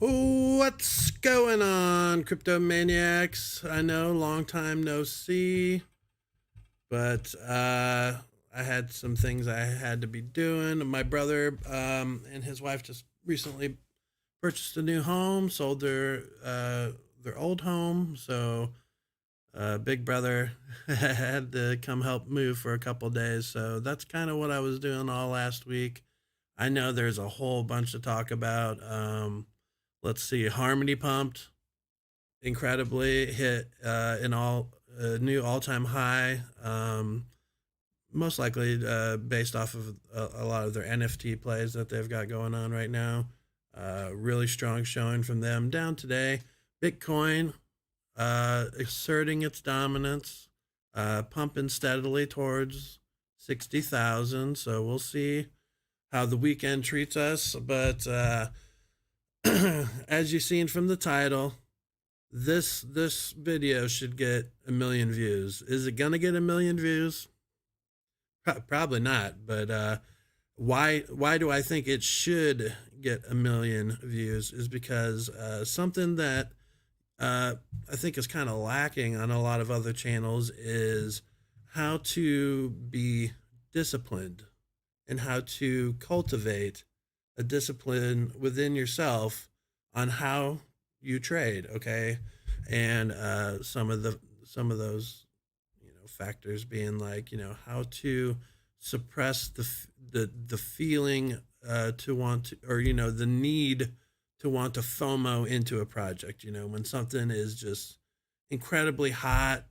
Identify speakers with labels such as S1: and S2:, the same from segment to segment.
S1: What's going on, crypto maniacs? I know, long time no see, but I had some things I had to be doing. My brother and his wife just recently purchased a new home, sold their old home, so big brother had to come help move for a couple days. So that's kind of what I was doing all last week. I know there's a whole bunch to talk about. Let's see, Harmony pumped incredibly, hit an all new all-time high. Most likely based off of a lot of their NFT plays that they've got going on right now. Really strong showing from them. Down today, Bitcoin asserting its dominance, pumping steadily towards 60,000. So we'll see how the weekend treats us. But as you've seen from the title, this video should get a million views. Is it gonna get a million views? Probably not. But why do I think it should get a million views? Is because something that I think is kind of lacking on a lot of other channels is how to be disciplined and how to cultivate a discipline within yourself on how you trade. Okay, and some of those factors being like how to suppress the feeling to want to, or the need to want to FOMO into a project. When something is just incredibly hot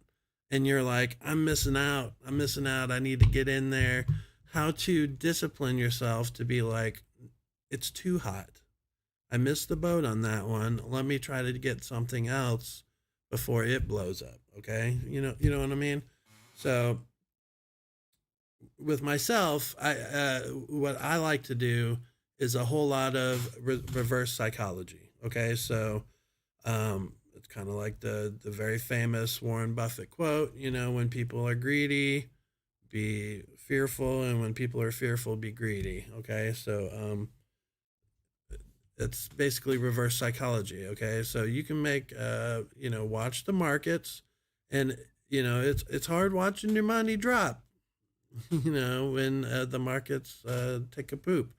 S1: and you're like, I'm missing out. I need to get in there. How to discipline yourself to be like, it's too hot. I missed the boat on that one. Let me try to get something else before it blows up. Okay. You know what I mean? So with myself, what I like to do is a whole lot of reverse psychology. Okay, so it's kind of like the very famous Warren Buffett quote. When people are greedy, be fearful, and when people are fearful, be greedy. Okay, so it's basically reverse psychology. Okay, so you can make watch the markets, and it's hard watching your money drop. When the markets take a poop.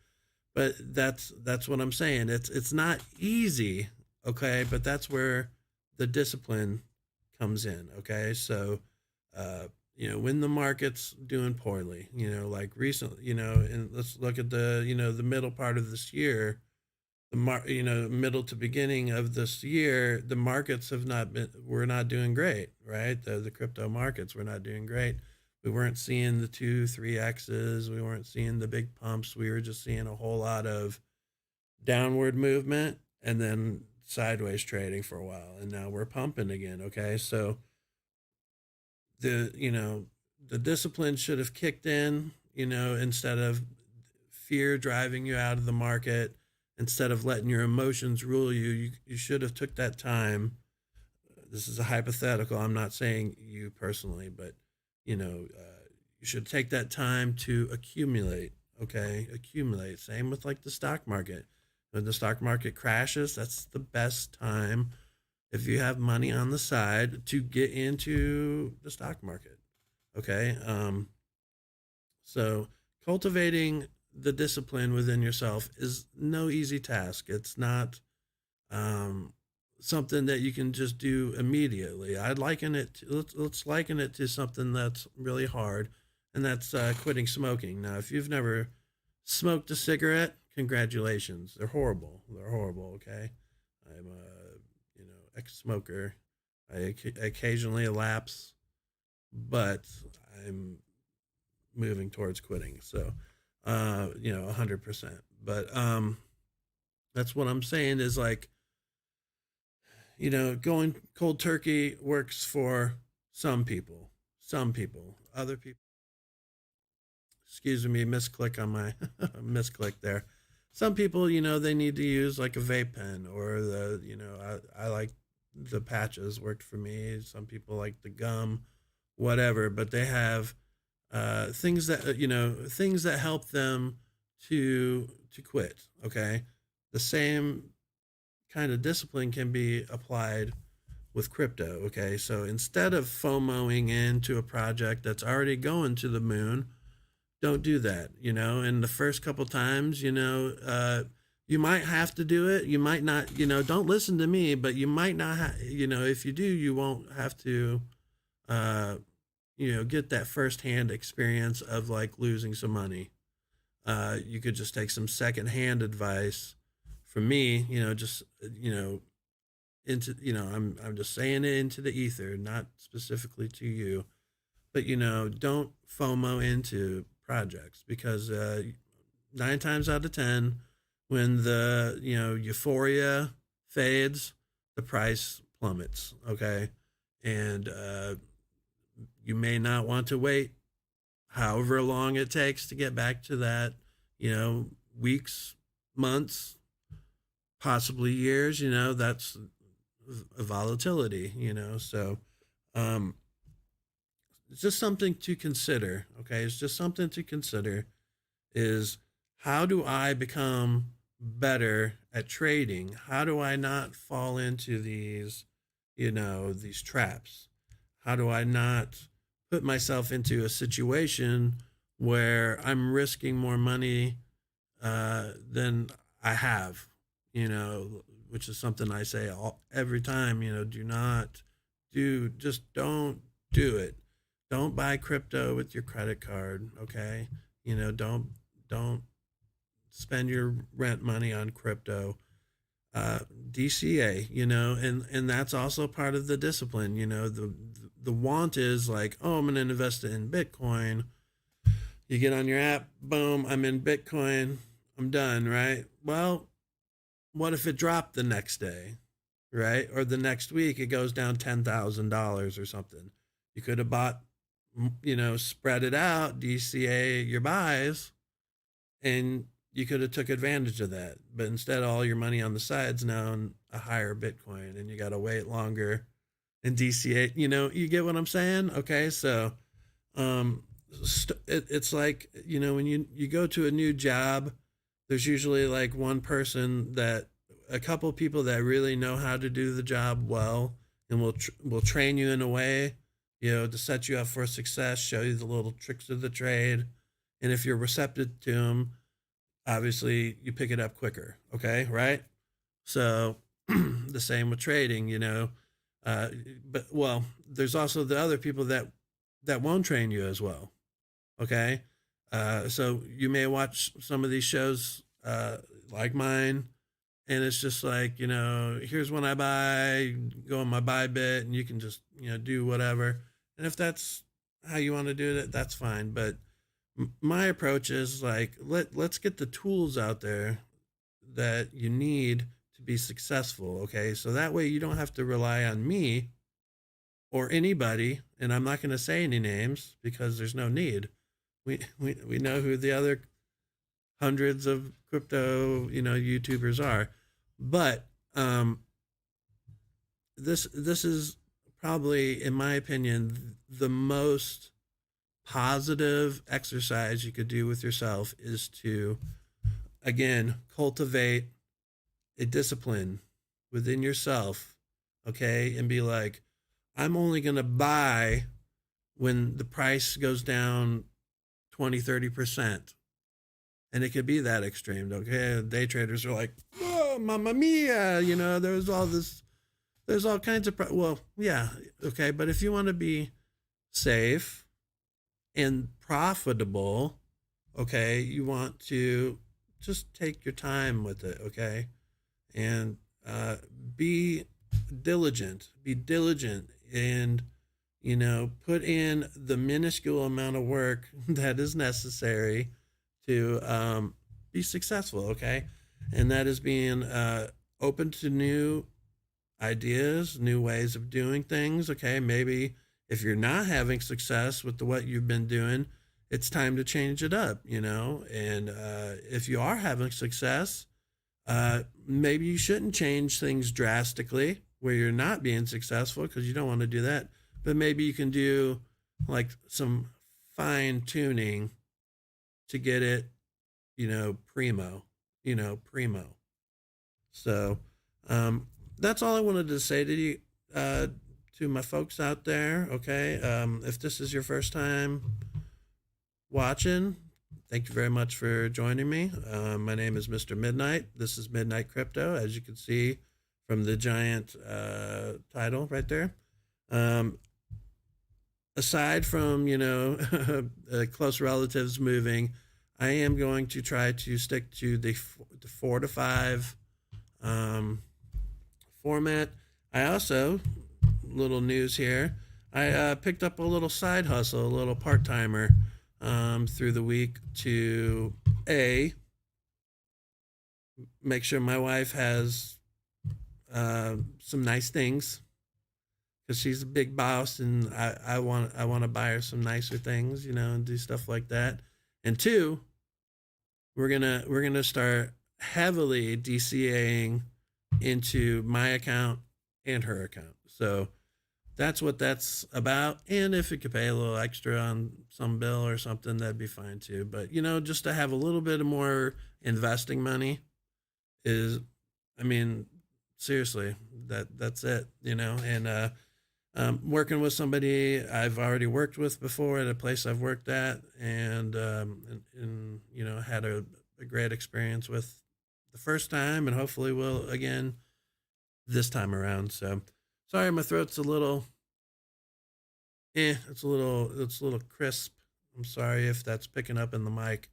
S1: But that's what I'm saying. It's not easy, okay? But that's where the discipline comes in, okay? So, when the market's doing poorly, like recently, and let's look at the middle part of this year, middle to beginning of this year, the markets we're not doing great, right? The crypto markets were not doing great. We weren't seeing the 2-3x's. We weren't seeing the big pumps. We were just seeing a whole lot of downward movement and then sideways trading for a while. And now we're pumping again. Okay. So the discipline should have kicked in, instead of fear driving you out of the market, instead of letting your emotions rule you should have took that time. This is a hypothetical. I'm not saying you personally, but you should take that time to accumulate. Okay, accumulate. Same with like the stock market. When the stock market crashes, that's the best time, if you have money on the side, to get into the stock market. Okay, so cultivating the discipline within yourself is no easy task. It's not something that you can just do immediately. I'd liken it let's liken it to something that's really hard, and that's quitting smoking. Now, if you've never smoked a cigarette, congratulations. They're horrible. Okay, I'm a ex-smoker. I occasionally lapse, but I'm moving towards quitting. So 100%. But that's what I'm saying is like, going cold turkey works for some people. Other people, excuse me, misclick on my misclick there. Some people, they need to use like a vape pen, or I like the patches, worked for me. Some people like the gum, whatever, but they have things that things that help them to quit. Okay, the same kind of discipline can be applied with crypto. Okay, so instead of FOMOing into a project that's already going to the moon, don't do that. And the first couple times, you might have to do it. You might not. Don't listen to me, but you might not. If you do, you won't have to. Uh, get that firsthand experience of like losing some money. You could just take some secondhand advice from me. Just into I'm just saying it into the ether, not specifically to you, but don't FOMO into projects because 9 times out of 10, when the euphoria fades, the price plummets. Okay, and you may not want to wait however long it takes to get back to that, weeks, months, possibly years. That's a volatility. So it's just something to consider. Okay, it's just something to consider. Is how do I become better at trading? How do I not fall into these traps? How do I not put myself into a situation where I'm risking more money than I have? Which is something I say every time. Just don't do it. Don't buy crypto with your credit card. Okay, don't spend your rent money on crypto. DCA, and that's also part of the discipline. The want is like, oh, I'm going to invest in Bitcoin. You get on your app, boom, I'm in Bitcoin, I'm done, right? Well, what if it dropped the next day, right? Or the next week it goes down $10,000 or something. You could have bought, spread it out, DCA your buys, and you could have took advantage of that. But instead, all your money on the side's now in a higher Bitcoin, and you got to wait longer and DCA. You get what I'm saying? Okay, so it's like, when you go to a new job, there's usually like a couple people that really know how to do the job well, and will train you in a way, to set you up for success, show you the little tricks of the trade, and if you're receptive to them, obviously you pick it up quicker. Okay, right? So the same with trading, but well, there's also the other people that won't train you as well. Okay, so you may watch some of these shows like mine, and it's just like, here's when I buy, go on my buy bit, and you can just do whatever. And if that's how you want to do it, that's fine. But my approach is like, let's get the tools out there that you need to be successful. Okay, so that way you don't have to rely on me or anybody, and I'm not going to say any names because there's no need. We know who the other hundreds of crypto YouTubers are, but this is probably, in my opinion, the most positive exercise you could do with yourself is to, again, cultivate a discipline within yourself. Okay, and be like, I'm only going to buy when the price goes down 20-30%. And it could be that extreme. Okay, day traders are like, oh, mamma mia, there's all kinds of well, yeah, okay, but if you want to be safe and profitable, okay, you want to just take your time with it. Okay, and be diligent, and put in the minuscule amount of work that is necessary to be successful. Okay, and that is being open to new ideas, new ways of doing things. Okay, maybe if you're not having success with what you've been doing, it's time to change it up. And if you are having success, maybe you shouldn't change things drastically where you're not being successful, because you don't want to do that. But maybe you can do like some fine tuning to get it, primo. So That's all I wanted to say to you, to my folks out there. Okay. If this is your first time watching, thank you very much for joining me. My name is Mr. Midnight. This is Midnight Crypto, as you can see from the giant title right there. Aside from, close relatives moving, I am going to try to stick to the 4 to 5 format. I also, little news here, I picked up a little side hustle, a little part timer through the week to make sure my wife has some nice things, because she's a big boss, and I want to buy her some nicer things, and do stuff like that. And 2, we're gonna start heavily DCAing into my account and her account. So that's what that's about. And if you could pay a little extra on some bill or something, that'd be fine too. But just to have a little bit more investing money is, I mean, seriously, that's it. And working with somebody I've already worked with before at a place I've worked at, and had a great experience with the first time, and hopefully will again this time around. So sorry, my throat's a little it's a little crisp. I'm sorry if that's picking up in the mic.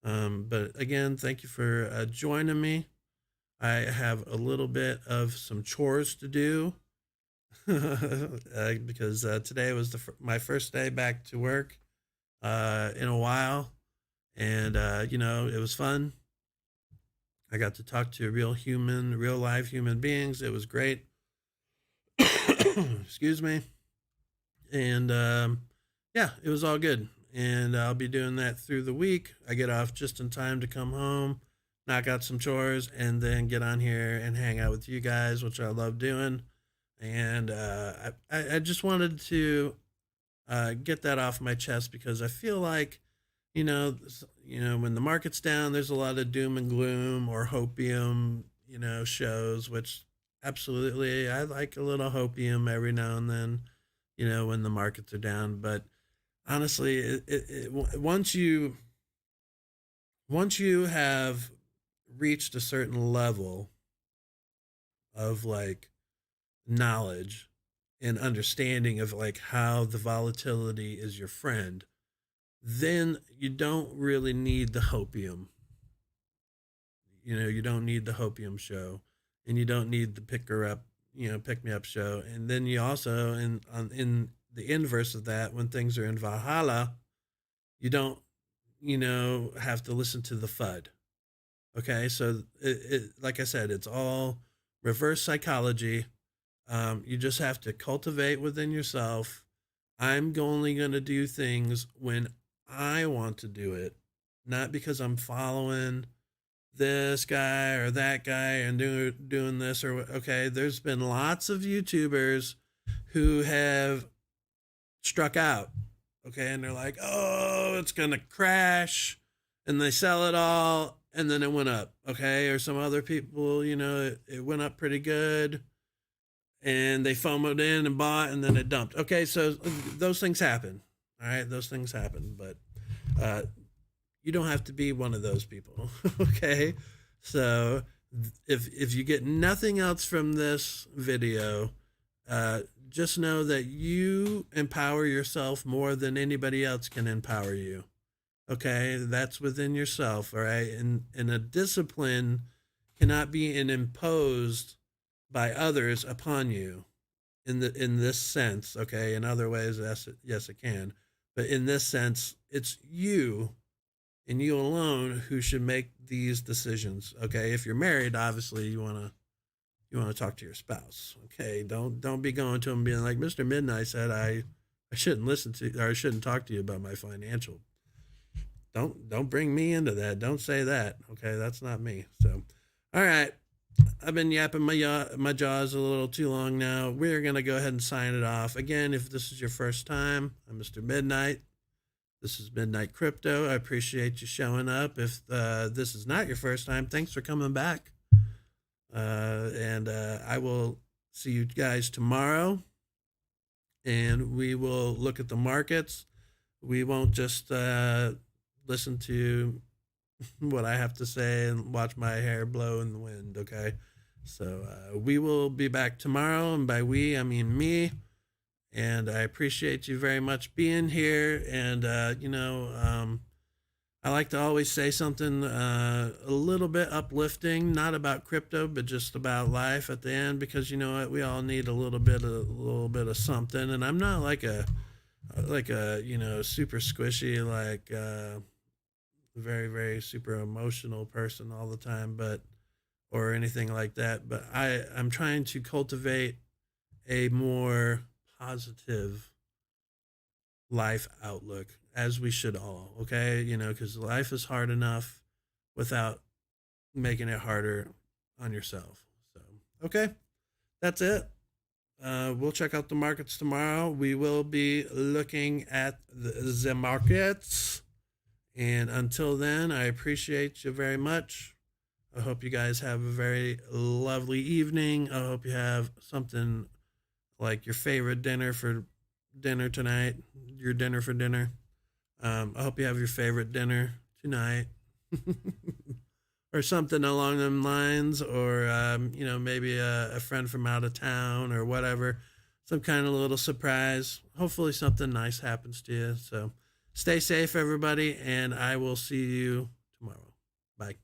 S1: But again, thank you for joining me. I have a little bit of some chores to do because today was my first day back to work in a while, and it was fun. I got to talk to real live human beings. It was great. Excuse me. And yeah, it was all good. And I'll be doing that through the week. I get off just in time to come home, knock out some chores, and then get on here and hang out with you guys, which I love doing. And I just wanted to get that off my chest, because I feel like, when the market's down, there's a lot of doom and gloom or hopium, shows, which absolutely I like a little hopium every now and then, when the markets are down. But honestly, once you have reached a certain level of like knowledge and understanding of like how the volatility is your friend, then you don't really need the hopium. You don't need the hopium show, and you don't need the pick me up show. And then you also, in the inverse of that, when things are in Valhalla, you don't, have to listen to the FUD. Okay. So like I said, it's all reverse psychology. You just have to cultivate within yourself. I'm only going to do things when I want to do it, not because I'm following this guy or that guy and doing this or okay. There's been lots of YouTubers who have struck out, okay, and they're like, oh, it's gonna crash, and they sell it all, and then it went up, okay. Or some other people, it went up pretty good, and they FOMO'd in and bought, and then it dumped. Okay, so those things happen. All right, those things happen, but you don't have to be one of those people. Okay, so if you get nothing else from this video, just know that you empower yourself more than anybody else can empower you. Okay, that's within yourself. All right, and a discipline cannot be imposed by others upon you in this sense. Okay, in other ways, yes it can, but in this sense, it's you and you alone who should make these decisions. Okay, if you're married, obviously you want to talk to your spouse. Okay, don't be going to them being like, Mr. Midnight said I shouldn't listen to, or I shouldn't talk to you about my financial. Don't bring me into that. Don't say that. Okay, that's not me. So, all right, I've been yapping my jaws a little too long now. We're gonna go ahead and sign it off. Again, if this is your first time, I'm Mr. Midnight. This is Midnight Crypto. I appreciate you showing up. If this is not your first time, thanks for coming back. And I will see you guys tomorrow, and we will look at the markets. We won't just listen to what I have to say and watch my hair blow in the wind, okay? So we will be back tomorrow, and by we, I mean me. And I appreciate you very much being here. And, I like to always say something a little bit uplifting, not about crypto, but just about life at the end, because you know what, we all need a little bit of something. And I'm not like a super squishy, like very very super emotional person all the time, but or anything like that. But I'm trying to cultivate a more positive life outlook, as we should all, okay? Because life is hard enough without making it harder on yourself. So, okay, that's it. We'll check out the markets tomorrow. We will be looking at the markets. And until then, I appreciate you very much. I hope you guys have a very lovely evening. I hope you have something like your favorite dinner for dinner tonight, your dinner for dinner. I hope you have your favorite dinner tonight, or something along them lines, or maybe a friend from out of town or whatever, some kind of little surprise. Hopefully, something nice happens to you. So, stay safe, everybody, and I will see you tomorrow. Bye.